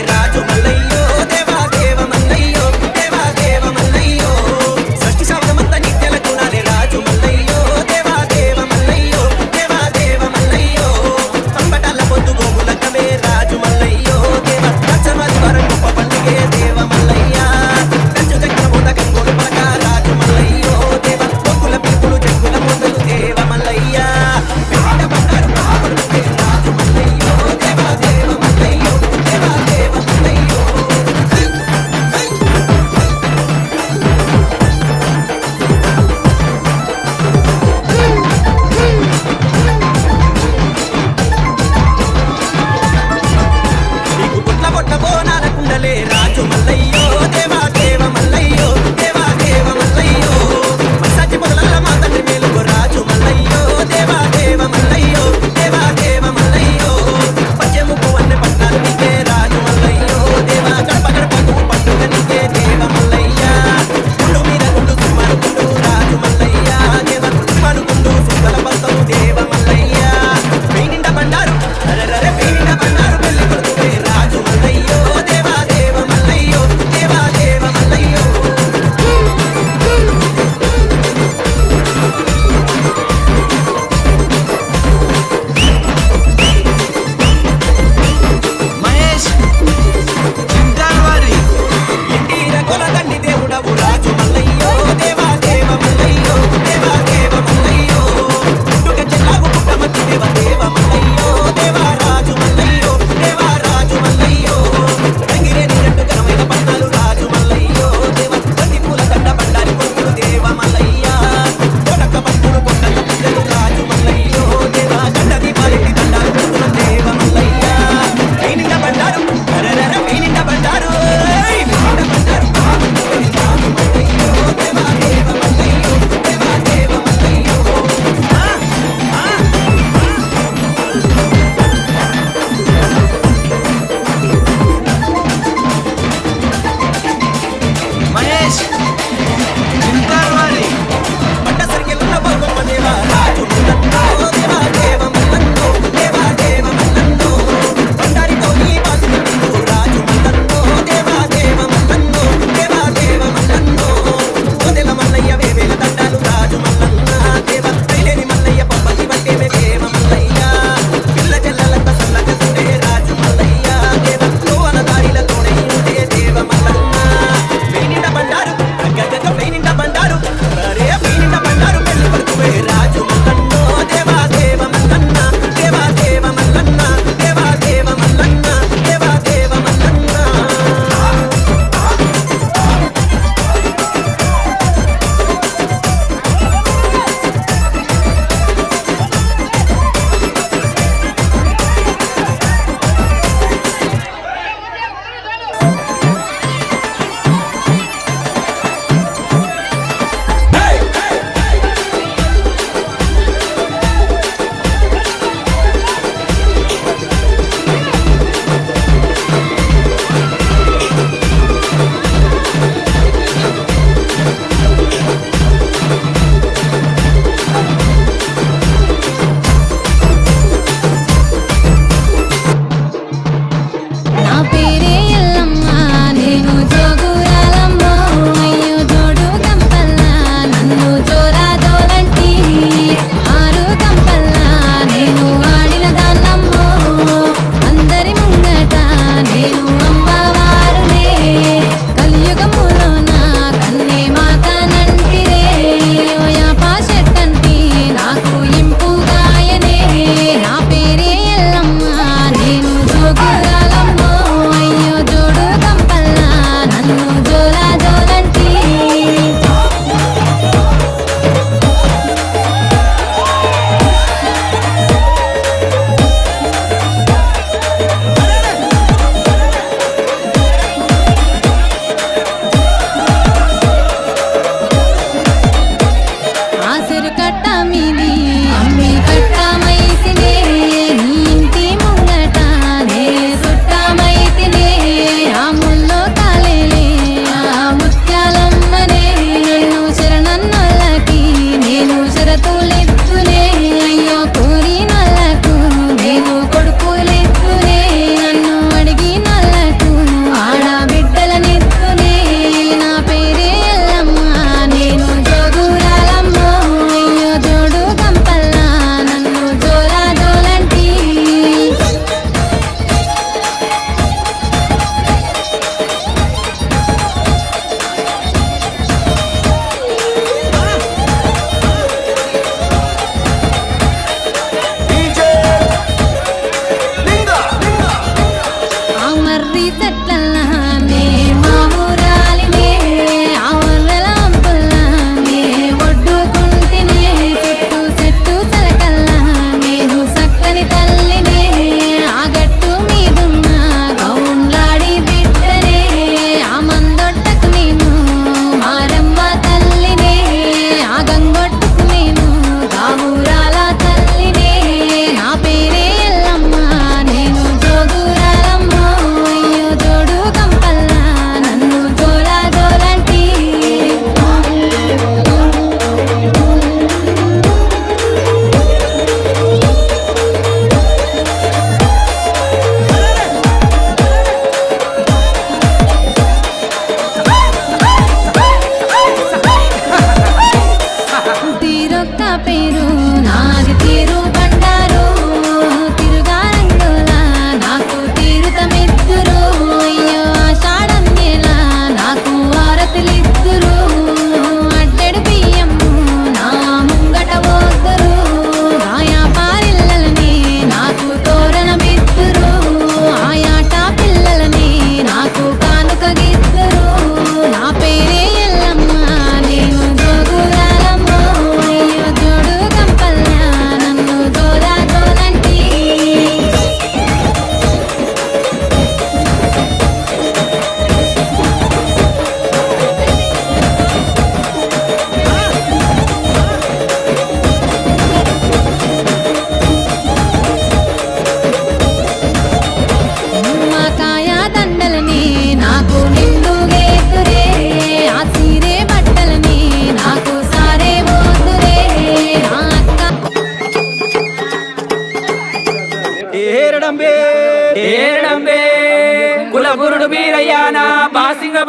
రాజు మల్లయ్యో దేవా దేవ మల్లయ్యో షష్ఠి శబ్దమంతా నిత్యల గుణాలే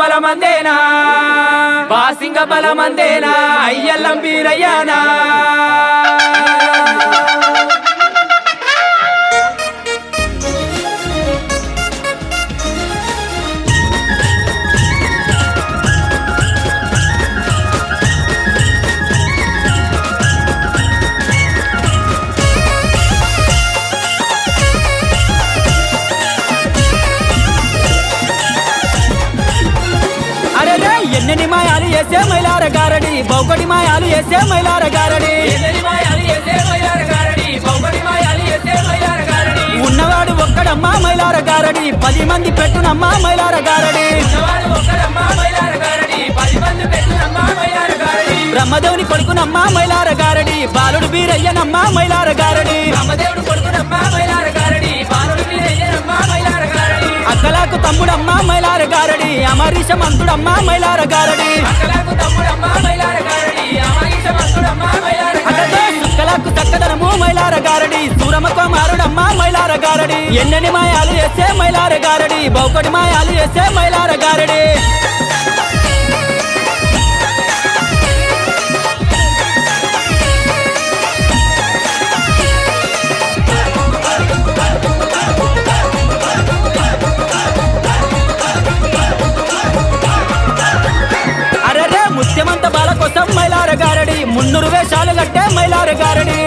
బలమందేనా బాసింగ బలమందేనా అయ్యల్లం వీరయ్యానా ఎన్నెన్ని మాయాలు చేసే మైలార గారడి బౌకటి మాయాలు చేసే మైలార గారడి ఉన్నవాడు ఒక్కడమ్మా మైలార గారడి 10 మంది పెట్టునమ్మా మైలార గారడి బ్రహ్మదేవుని కొడుకునమ్మా మైలార గారడి బాలుడు వీరయ్యనమ్మా మైలార గారడి అక్కలకు తమ్ముడమ్మా మైలార గారడి అమరీష మంతుడమ్మా మైలార గారడి సుక్కలకు చక్కదనము మైలార గారడి సూరమకు మారుడమ్మా మైలార గారడి ఎన్నెన్ని మాయాలు చేసే మైలార గారడి బౌకటి మాయాలు చేసే మైలార గారడి ముత్యమంత బాల కోసం మైలార గారడి 300 వేషాలు కట్టే మైలార గారడి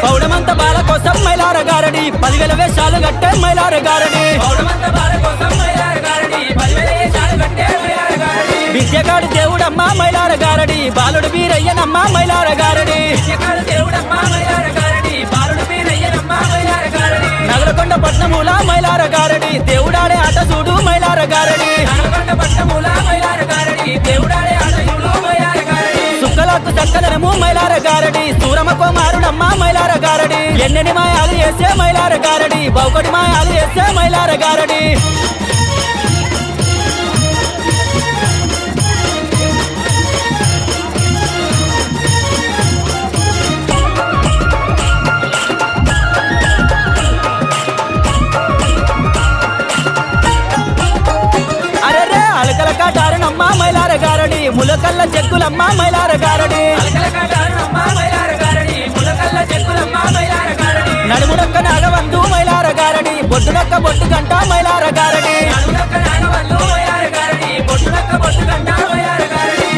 పౌడమంత బాల కోసం మైలార గారడి 10,000 వేషాలు కట్టే మైలార గారడి విద్యగాడు దేవుడమ్మా మైలార గారడి బాలుడు వీరయ్యనమ్మా మైలార గారడి నగరకొండ పట్నమూల మైలార గారడి దేవుడాడే ఆట చూడు మైలార గారడి సుక్కలకు చక్కదనము మైలార గారడి సూరమకు మారుడమ్మా మైలార గారడి ఎన్నెన్ని మాయాలు చేసే మైలార గారడి బౌకటి మాయాలు చేసే మైలార గారడి కాటారనమ్మా మైలార గారడి ములకల్ల చెక్కులమ్మా మైలార గారడి నడుమునొక్క నాగవంతు మైలార గారడి బొట్టునొక్క బొట్టు గంట మైలార గారడి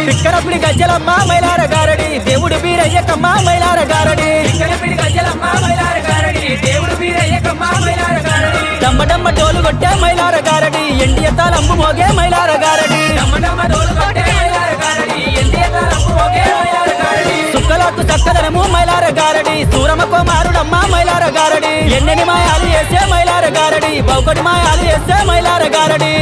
పిక్కరపిడి గజ్జలమ్మా మైలార గారడి దేవుడు వీరయ్యకమ్మా మైలార గారడి డమ్మడమ్మ డోలు కొట్టే మైలార గారడి ఎండియ తాళంబు మోగే మైలార గారడి సుక్కలకు చక్కదనము మైలార గారడి సూరమకు మారుడమ్మా మైలార గారడి ఎన్నెన్ని మాయాలు చేసే మైలార గారడి బౌకటి మాయాలు చేసే మైలార గారడి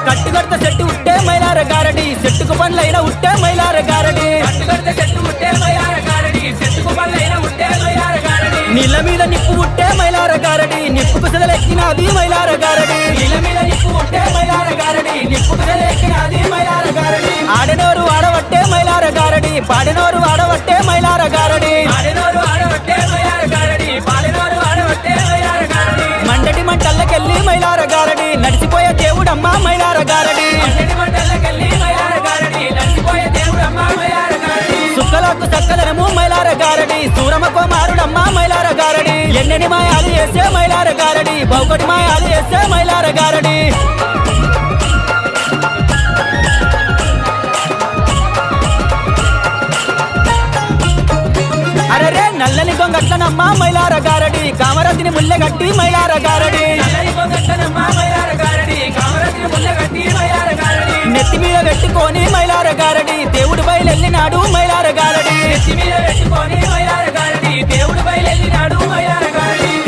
కట్టుగడత చెట్టు ఉట్టే మైలార గారడి చెట్టుకు పండ్లైన ఉట్టే మైలార గారడి నీళ్ళ మీద నిప్పు ఉట్టే మైలార గారడి నిప్పుకు సెదలెక్కినది మైలార గారడి ఆడనోరు ఆడవట్టే మైలార గారడి పాడినోరు ఆడవట్టే మైలార గారడి మండటి మంటల్లకెళ్ళి మైలార గారడి నడిచిపోయే దేవుడమ్మా మైలార గారడి సుక్కలకు చక్కదనము మైలార గారడి సూరమకు మారుడమ్మా మైలార గారడి ఎన్నెన్ని మాయాలు చేసే మైలార గారడి బౌకటి మాయాలు చేసే మైలార గారడి అరే నల్లని గొంగట్లనమ్మా మైలార గారడి కామరతిని ముల్లెగట్టి మైలార గారడి నెత్తి మీద పెట్టుకొని మైలార గారడి దేవుడు బయలెళ్ళినాడు మైలార గారడి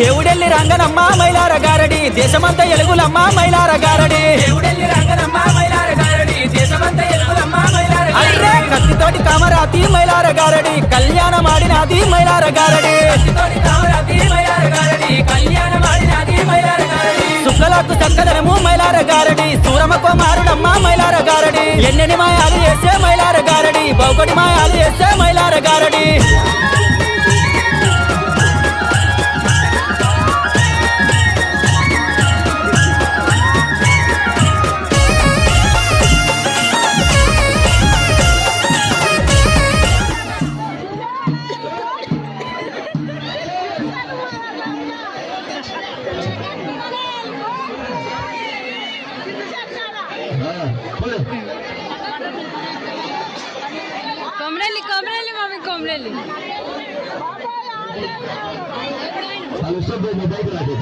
దేవుడెల్లి రంగనమ్మా మైలార గారడి దేశమంతా ఎలుగులమ్మా మైలార గారడి అరే కత్తితోటి కామరాతి మైలార గారడి కళ్యాణమాడినాది మైలార గారడి కళ్యాణమాడినది మైలార గారడి సుక్కలకు చక్కదనము మైలార గారడి సూరమకు మారుడమ్మ మైలార గారడి ఎన్నెని మాయాలు చేసే మైలార గారడి బౌకటి మాయాలు చేసే మైలార గారడి Komreli, komreli, mami, komreli. Kalau sebelum baik lagi,